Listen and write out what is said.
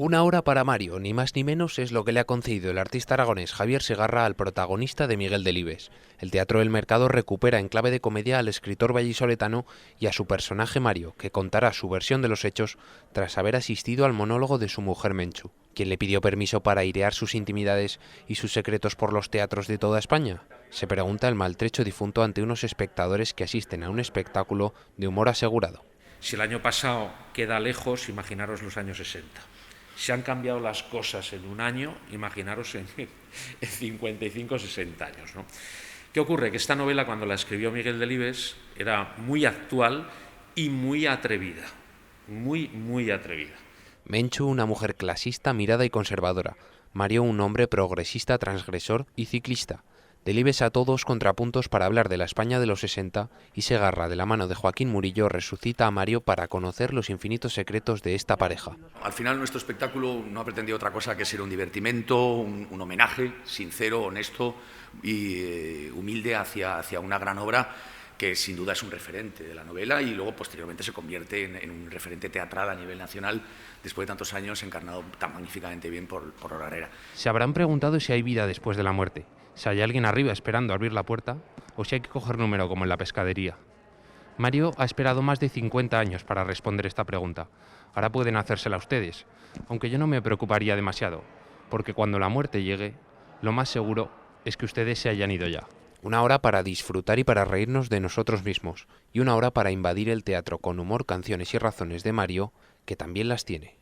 Una hora para Mario, ni más ni menos, es lo que le ha concedido el artista aragonés Javier Segarra al protagonista de Miguel Delibes. El Teatro del Mercado recupera en clave de comedia al escritor vallisoletano y a su personaje Mario, que contará su versión de los hechos tras haber asistido al monólogo de su mujer Menchu, quien le pidió permiso para airear sus intimidades y sus secretos por los teatros de toda España. Se pregunta el maltrecho difunto ante unos espectadores que asisten a un espectáculo de humor asegurado. Si el año pasado queda lejos, imaginaros los años 60. Si han cambiado las cosas en un año, imaginaros en 55 o 60 años, ¿no? ¿Qué ocurre? Que esta novela, cuando la escribió Miguel Delibes, era muy actual y muy atrevida. Muy atrevida. Menchu, una mujer clasista, mirada y conservadora. Mario, un hombre progresista, transgresor y ciclista. Delibes a todos contrapuntos para hablar de la España de los 60 y Segarra, de la mano de Joaquín Murillo, resucita a Mario para conocer los infinitos secretos de esta pareja. Al final nuestro espectáculo no ha pretendido otra cosa que ser un divertimento, un homenaje sincero, honesto y humilde hacia una gran obra que sin duda es un referente de la novela y luego posteriormente se convierte en un referente teatral a nivel nacional después de tantos años encarnado tan magníficamente bien por Aurora Herrera. Se habrán preguntado si hay vida después de la muerte, si hay alguien arriba esperando abrir la puerta o si hay que coger número como en la pescadería. Mario ha esperado más de 50 años para responder esta pregunta. Ahora pueden hacérsela ustedes, aunque yo no me preocuparía demasiado, porque cuando la muerte llegue, lo más seguro es que ustedes se hayan ido ya. Una hora para disfrutar y para reírnos de nosotros mismos, y una hora para invadir el teatro con humor, canciones y razones de Mario, que también las tiene.